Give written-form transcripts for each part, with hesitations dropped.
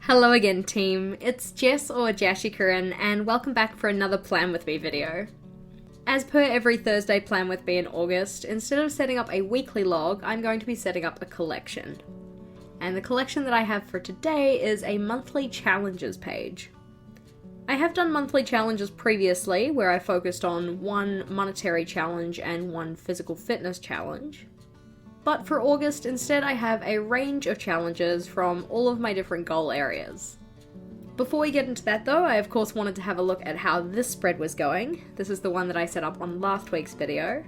Hello again team, it's Jess or JashiiCorrin and welcome back for another Plan With Me video. As per every Thursday Plan With Me in August, instead of setting up a weekly log, I'm going to be setting up a collection. And the collection that I have for today is a monthly challenges page. I have done monthly challenges previously where I focused on one monetary challenge and one physical fitness challenge. But for August, instead I have a range of challenges from all of my different goal areas. Before we get into that though, I of course wanted to have a look at how this spread was going. This is the one that I set up on last week's video.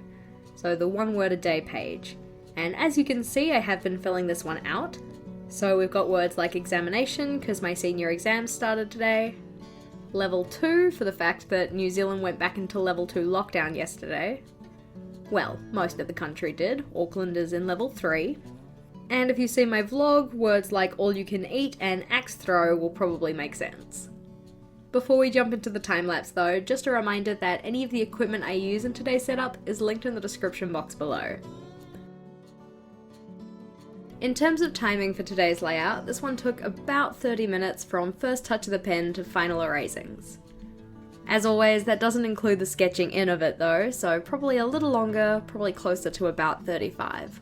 So the 1 word a day page. And as you can see, I have been filling this one out. So we've got words like examination, because my senior exam started today. Level 2, for the fact that New Zealand went back into level 2 lockdown yesterday. Well, most of the country did. Auckland is in level 3. And if you see my vlog, words like all you can eat and axe throw will probably make sense. Before we jump into the time-lapse though, just a reminder that any of the equipment I use in today's setup is linked in the description box below. In terms of timing for today's layout, this one took about 30 minutes from first touch of the pen to final erasings. As always, that doesn't include the sketching in of it though, so probably a little longer, probably closer to about 35.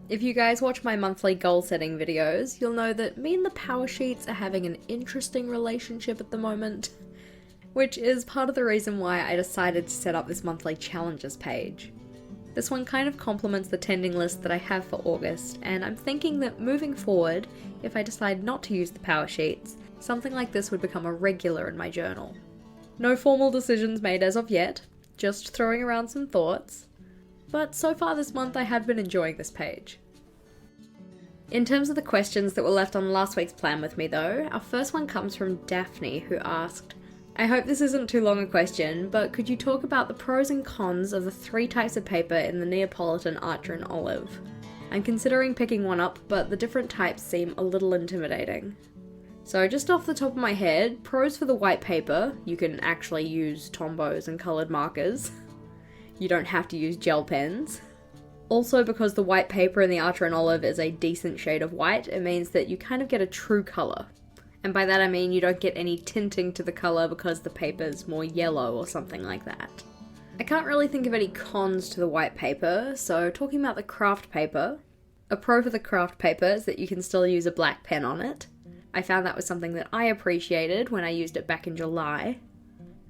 If you guys watch my monthly goal setting videos, you'll know that me and the power sheets are having an interesting relationship at the moment, which is part of the reason why I decided to set up this monthly challenges page. This one kind of complements the tending list that I have for August, and I'm thinking that moving forward, if I decide not to use the power sheets, something like this would become a regular in my journal. No formal decisions made as of yet, just throwing around some thoughts. But so far this month I have been enjoying this page. In terms of the questions that were left on last week's Plan With Me though, our first one comes from Daphne, who asked, I hope this isn't too long a question, but could you talk about the pros and cons of the 3 types of paper in the Neapolitan Archer and Olive? I'm considering picking one up, but the different types seem a little intimidating. So just off the top of my head, pros for the white paper, you can actually use Tombows and coloured markers. You don't have to use gel pens. Also, because the white paper in the Archer and Olive is a decent shade of white, it means that you kind of get a true colour. And by that I mean you don't get any tinting to the colour because the paper's more yellow or something like that. I can't really think of any cons to the white paper, so talking about the craft paper, a pro for the craft paper is that you can still use a black pen on it. I found that was something that I appreciated when I used it back in July.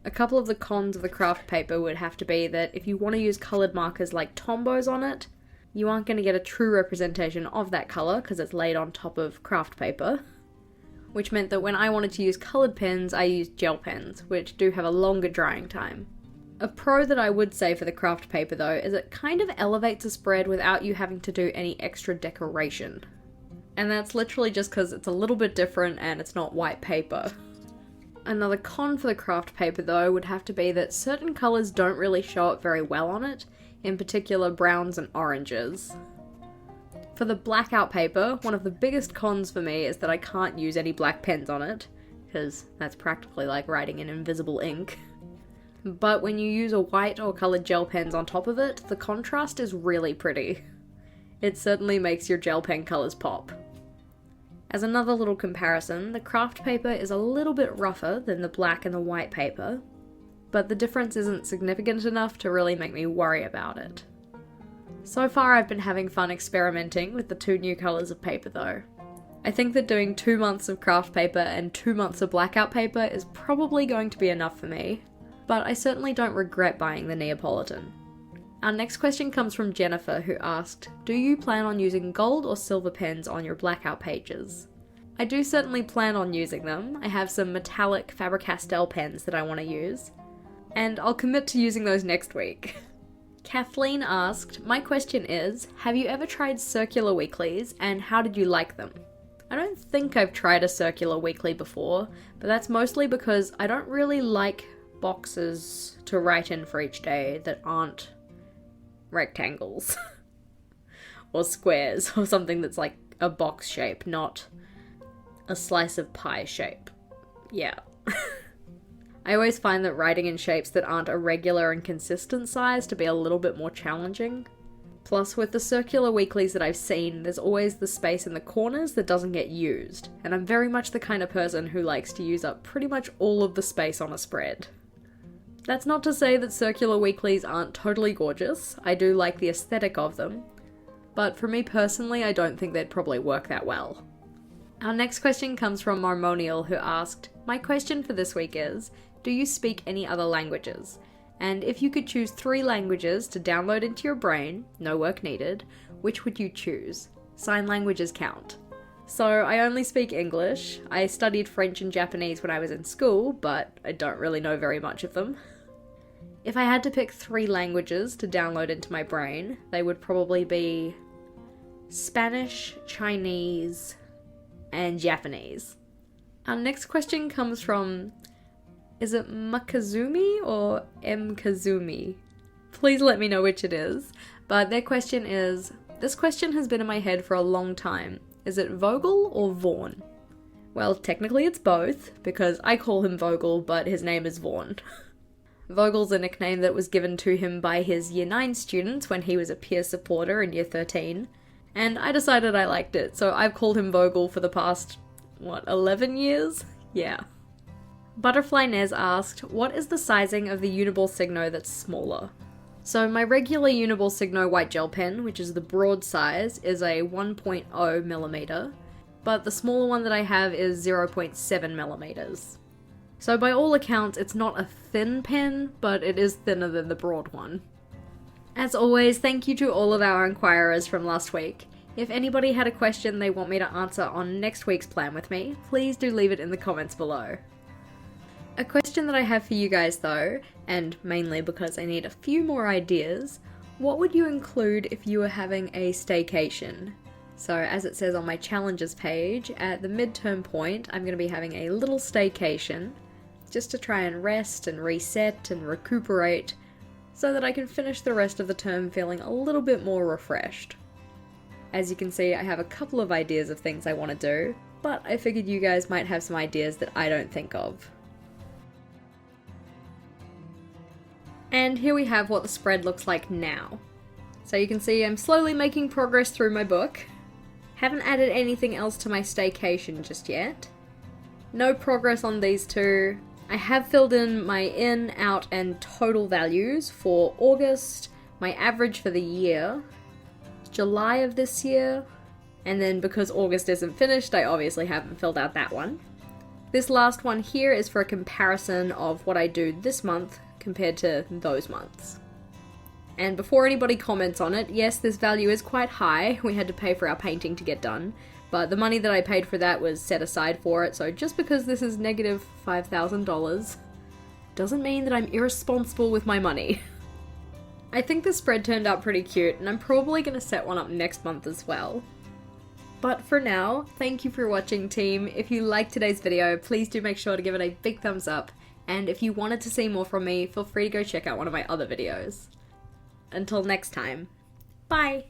A couple of the cons of the craft paper would have to be that if you want to use coloured markers like Tombows on it, you aren't going to get a true representation of that colour because it's laid on top of craft paper. Which meant that when I wanted to use coloured pens, I used gel pens, which do have a longer drying time. A pro that I would say for the craft paper though is it kind of elevates a spread without you having to do any extra decoration. And that's literally just because it's a little bit different and it's not white paper. Another con for the craft paper though would have to be that certain colours don't really show up very well on it, in particular browns and oranges. For the Blackout paper, one of the biggest cons for me is that I can't use any black pens on it, because that's practically like writing in invisible ink. But when you use a white or coloured gel pens on top of it, the contrast is really pretty. It certainly makes your gel pen colours pop. As another little comparison, the craft paper is a little bit rougher than the black and the white paper, but the difference isn't significant enough to really make me worry about it. So far I've been having fun experimenting with the 2 new colours of paper though. I think that doing 2 months of craft paper and 2 months of Blackout paper is probably going to be enough for me, but I certainly don't regret buying the Neapolitan. Our next question comes from Jennifer, who asked, do you plan on using gold or silver pens on your Blackout pages? I do certainly plan on using them. I have some metallic Faber-Castell pens that I want to use, and I'll commit to using those next week. Kathleen asked, my question is, have you ever tried circular weeklies and how did you like them? I don't think I've tried a circular weekly before, but that's mostly because I don't really like boxes to write in for each day that aren't rectangles or squares or something that's like a box shape, not a slice of pie shape. Yeah. I always find that writing in shapes that aren't a regular and consistent size to be a little bit more challenging. Plus, with the circular weeklies that I've seen, there's always the space in the corners that doesn't get used, and I'm very much the kind of person who likes to use up pretty much all of the space on a spread. That's not to say that circular weeklies aren't totally gorgeous. I do like the aesthetic of them, but for me personally, I don't think they'd probably work that well. Our next question comes from Marmonial, who asked, "My question for this week is, do you speak any other languages? And if you could choose 3 languages to download into your brain, no work needed, which would you choose? Sign languages count." So I only speak English. I studied French and Japanese when I was in school, but I don't really know very much of them. If I had to pick 3 languages to download into my brain, they would probably be Spanish, Chinese, and Japanese. Our next question comes from, is it Makazumi or Mkazumi? Please let me know which it is. But their question is, this question has been in my head for a long time. Is it Vogel or Vaughn? Well, technically it's both, because I call him Vogel, but his name is Vaughn. Vogel's a nickname that was given to him by his Year 9 students when he was a peer supporter in Year 13, and I decided I liked it, so I've called him Vogel for the past, 11 years? Yeah. Butterfly Nez asked, what is the sizing of the Uniball Signo that's smaller? So my regular Uniball Signo white gel pen, which is the broad size, is a 1.0 millimeter, but the smaller one that I have is 0.7 millimeters. So by all accounts, it's not a thin pen, but it is thinner than the broad one. As always, thank you to all of our inquirers from last week. If anybody had a question they want me to answer on next week's plan with me, please do leave it in the comments below. A question that I have for you guys though, and mainly because I need a few more ideas, what would you include if you were having a staycation? So as it says on my challenges page, at the midterm point, I'm going to be having a little staycation, just to try and rest and reset and recuperate, so that I can finish the rest of the term feeling a little bit more refreshed. As you can see, I have a couple of ideas of things I want to do, but I figured you guys might have some ideas that I don't think of. And here we have what the spread looks like now. So you can see I'm slowly making progress through my book. Haven't added anything else to my staycation just yet. No progress on these two. I have filled in my in, out, and total values for August, my average for the year, July of this year, and then because August isn't finished, I obviously haven't filled out that one. This last one here is for a comparison of what I do this month compared to those months. And before anybody comments on it, yes, this value is quite high. We had to pay for our painting to get done, but the money that I paid for that was set aside for it, so just because this is negative $5,000 doesn't mean that I'm irresponsible with my money. I think the spread turned out pretty cute, and I'm probably going to set one up next month as well. But for now, thank you for watching, team. If you liked today's video, please do make sure to give it a big thumbs up, and if you wanted to see more from me, feel free to go check out one of my other videos. Until next time, bye!